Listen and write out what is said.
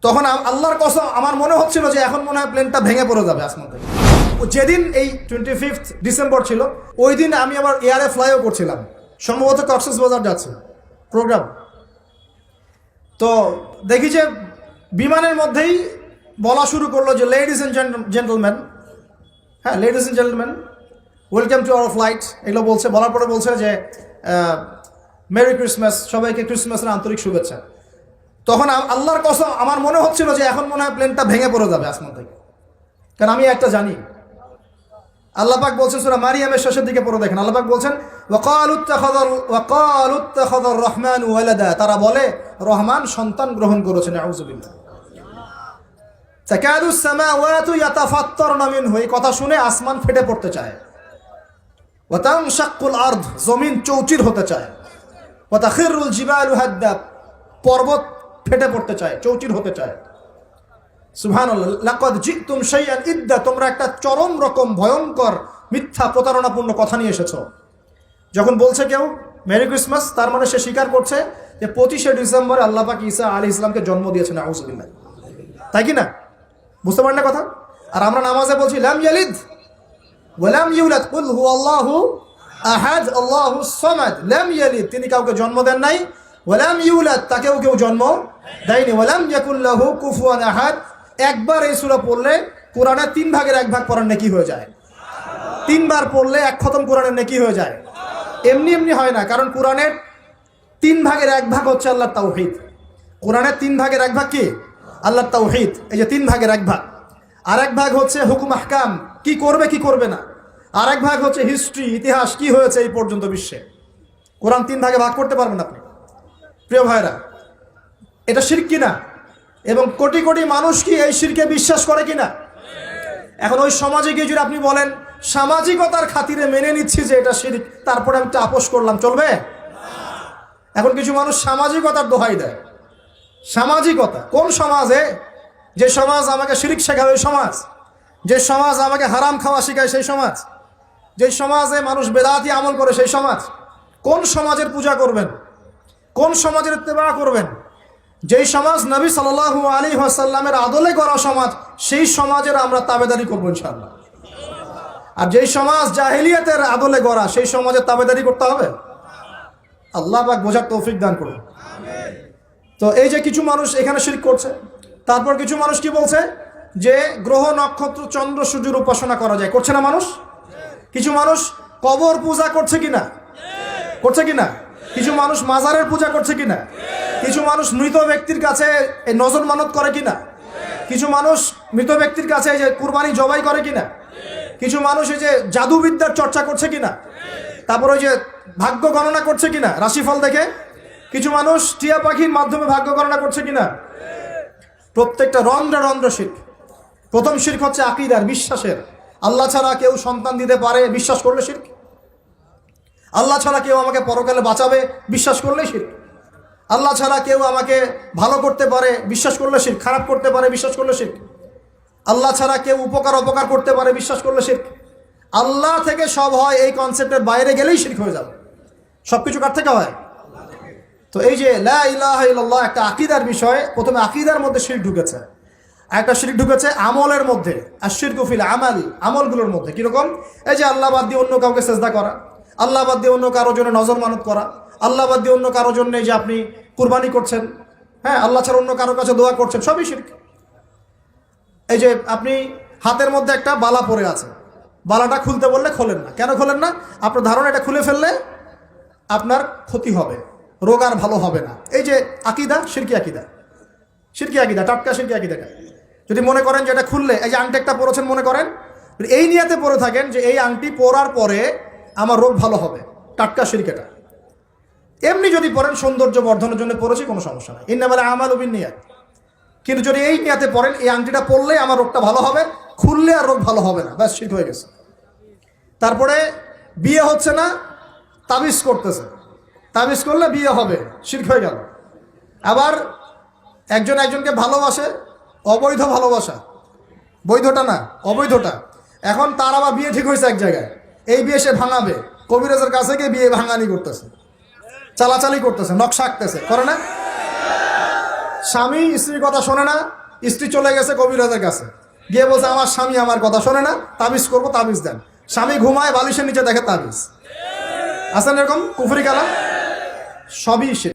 তখন আল্লাহর কসম আমার মনে হচ্ছিল যে এখন মনে হয় প্লেনটা ভেঙে পড়ে যাবে আসমান থেকে। যেদিন এই 25 ডিসেম্বর ছিল ওই দিন আমি আবার এয়ারে ফ্লাইও করছিলাম, সম্ভবত কক্সবাজার যাচ্ছে প্রোগ্রাম। তো দেখি যে বিমানের মধ্যেই বলা শুরু করলো যে লেডিস এন্ড জেন্টলম্যান, হ্যাঁ ladies and gentleman, welcome to our flight, এগুলো বলছে। বলার পরে বলছে যে মেরি ক্রিসমাস, সবাইকে ক্রিসমাসের আন্তরিক শুভেচ্ছা। তখন আল্লাহর কসম আমার মনে হচ্ছিল যে এখন মনে হয় প্লেনটা ভেঙে পড়ে যাবে আসমান থেকে, কারণ আমি একটা জানি। আল্লাহ পাক বলছেন সূরা মারিয়ামের শেষের দিকে পড়ে দেখেন, আল্লাহ পাক বলছেন ওয়াকালু ইত্তাখাযার রহমানু ওয়ালাদা, তারা বলে রহমান সন্তান গ্রহণ করেছেন। আউযুবিল্লাহ। তাকাদুস সামাওয়াতু ইয়াতাফাত্তারনা মিনহু, এই কথা শুনে আসমান ফেটে পড়তে চায়। ওয়া তানশাক্কুল আরদ, জমিন চৌচির হতে চায়। ওয়া তাখিরুল জিবালু হাদ্দা, পর্বত ফেটে পড়তে চায়, চৌচির হতে চায়। সুবহানাল্লাহ। লাকাদ জিতুম শাইআন ইদ্দা, তোমরা একটা চরম রকম ভয়ঙ্কর মিথ্যা প্রতারণাপূর্ণ কথা নিয়ে এসেছো। যখন বলছে কেউ মেরি ক্রিসমাস, তার মানে সে স্বীকার করছে যে 25শে ডিসেম্বরে আল্লাহ পাক ঈসা আলাইহিস সালামকে জন্ম দিয়েছেন। আউযুবিল্লাহ। তাই কি না? বুঝতে পারেন না কথা? আর আমরা নামাজে বলছি লাম ইয়ালিদ ওয়া লাম ইউলাদ কুল হুয়াল্লাহু আহাদ আল্লাহুস সামাদ। লাম ইয়ালিদ, তিনি কাউকে জন্ম দেন নাই, ওয়া লাম ইউলাদ, তাকেও কেউ জন্ম দেয়নি, ওয়া লাম ইয়াকুল লাহু কুফুয়ান আহাদ। একবার এই সূরা পড়লে কোরআনে 3 ভাগের 1 ভাগ পড়ার নেকি হয়ে যায়। 3 বার পড়লে 1 খতম কোরআনের নেকি হয়ে যায়। এমনি এমনি হয় না, কারণ কোরআনের 3 ভাগের 1 ভাগ হচ্ছে আল্লাহর তাওহীদ। কোরআনের 3 ভাগের 1 ভাগ কি? আল্লাহর তাওহীদ। এই যে 3 ভাগের 1 ভাগ। আর 1 ভাগ হচ্ছে হুকুম আহকাম, কি করবে কি করবে না। আর 1 ভাগ হচ্ছে হিস্ট্রি, ইতিহাস, কি হয়েছে এই পর্যন্ত বিশ্বে। কোরআন 3 ভাগে ভাগ করতে পারবেন আপনি। প্রিয় ভাইরা, এটা শিরক কিনা? এবং কোটি কোটি মানুষ কি এই শিরকে বিশ্বাস করে কিনা? এখন ওই সমাজে গিয়ে যদি আপনি বলেন সামাজিকতার খাতিরে মেনে নিচ্ছি যে এটা শিরক, তারপরে আমি একটা আপোষ করলাম, চলবে? এখন কিছু মানুষ সামাজিকতার দোহাই দেয়। সামাজিকতা কোন সমাজে? যে সমাজ আমাকে শিরক শেখায় ওই সমাজ, যে সমাজ আমাকে হারাম খাওয়া শেখায় সেই সমাজ, যে সমাজে মানুষ বেদাতি আমল করে সেই সমাজ। কোন সমাজের পূজা করবেন? কোন সমাজের ইত্তেবা করবেন? যেই সমাজ নবী সাল্লাল্লাহু আলাইহি ওয়াসাল্লামের আদলে গড়া সমাজ, সেই সমাজের আমরা তাবেদারি করবো ইনশাআল্লাহ। আর যেই সমাজ জাহেলিয়াতের আদলে গড়া, সেই সমাজের তাবেদারি করতে হবে। আল্লাহ পাক বোঝার তৌফিক দান করুন। তো এই যে কিছু মানুষ এখানে শিরক করছে, তারপর কিছু মানুষ কি বলছে যে গ্রহ নক্ষত্র চন্দ্র সূর্যের উপাসনা করা যায়, করছে না মানুষ? কিছু মানুষ কবর পূজা করছে কিনা? করছে কিনা? কিছু মানুষ মাজারের পূজা করছে কিনা? কিছু মানুষ মৃত ব্যক্তির কাছে এই নজর মানত করে কিনা? কিছু মানুষ মৃত ব্যক্তির কাছে এই যে কুরবানি জবাই করে কিনা? কিছু মানুষ এই যে জাদুবিদ্যার চর্চা করছে কিনা? তারপর ওই যে ভাগ্য গণনা করছে কিনা রাশিফল দেখে? কিছু মানুষ টিয়া পাখির মাধ্যমে ভাগ্য গণনা করছে কিনা? প্রত্যেকটা রন্ধ্রে রন্ধ্রে শিরক। প্রথম শিরক হচ্ছে আকীদার, বিশ্বাসের। আল্লাহ ছাড়া কেউ সন্তান দিতে পারে, বিশ্বাস করলে শিরক। আল্লাহ ছাড়া কেউ আমাকে পরকালে বাঁচাবে, বিশ্বাস করলে শিরক। আল্লাহ ছাড়া কেউ আমাকে ভালো করতে পারে, বিশ্বাস করলে শিরক। খারাপ করতে পারে, বিশ্বাস করলে শিরক। আল্লাহ ছাড়া কেউ উপকার অপকার করতে পারে, বিশ্বাস করলে শিরক। আল্লাহ থেকে সব হয়, এই কনসেপ্টের বাইরে গেলেই শিরক হয়ে যাবে। সব কিছু কার থেকে হয়? তো এই যে লা ইলাহা ইল্লাল্লাহ একটা আকীদার বিষয়। প্রথমে আকীদার মধ্যে শিরক ঢুকেছে, একটা শিরক ঢুকেছে আমলের মধ্যে। আর শিরকু ফিল আমাল, আমলগুলোর মধ্যে কিরকম? এই যে আল্লাহ বাদ দিয়ে অন্য কাউকে সেজদা করা, আল্লাহ বাদ দিয়ে অন্য কারোর জন্য নজর মানত করা, আল্লাহ বাদ দিয়ে অন্য কারোর জন্য যে আপনি কুরবানি করছেন, হ্যাঁ আল্লাহ ছাড়া অন্য কারোর কাছে দোয়া করছেন, সবই শিরক। এই যে আপনি হাতের মধ্যে একটা বালা পরে আছে, বালাটা খুলতে বললে খোলেন না, কেন খোলেন না? আপনার ধারণা এটা খুলে ফেললে আপনার ক্ষতি হবে, রোগ আর ভালো হবে না। এই যে আকীদা, শিরকি আকীদা, শিরকি আকীদা, টাটকা শিরকি আকীদাটা যদি মনে করেন যে এটা খুললে, এই যে আংটি একটা পরেছেন মনে করেন, এই নিয়াতে পরে থাকেন যে এই আংটি পরার পরে আমার রোগ ভালো হবে, টাটকা শিরক এটা। এমনি যদি পড়েন সৌন্দর্য বর্ধনের জন্য পড়েছি, কোনো সমস্যা নাই, ইন্নামাল আমালু বিন্নিয়াত। কিন্তু যদি এই নিয়াতে পড়েন এই আংটিটা পরলে আমার রোগটা ভালো হবে, খুললে আর রোগ ভালো হবে না, ব্যাস শিরক হয়ে গেছে। তারপরে বিয়ে হচ্ছে না, তাবিজ করতেছে, তাবিজ করলে বিয়ে হবে, শিরক হয়ে গেল। আবার একজন একজনকে ভালোবাসে, অবৈধ ভালোবাসা, বৈধটা না অবৈধটা। এখন তার আবার বিয়ে ঠিক হয়েছে এক জায়গায়, এই বিয়ে সে ভাঙাবে, কবিরাজের কাছে গিয়ে বিয়ে ভাঙানি করতেছে, চালাচালি করতেছে, নকশা আঁকতেছে, করে না? স্বামী স্ত্রীর কথা শোনে না, স্ত্রী চলে গেছে কবিরাজের কাছে, গিয়ে বলছে আমার স্বামী আমার কথা শোনে না, তাবিজ করবো, তাবিজ দেন। স্বামী ঘুমায়, বালিশের নিচে দেখে তাবিজ। আছেন এরকম কুফরি কালাম? সবই সে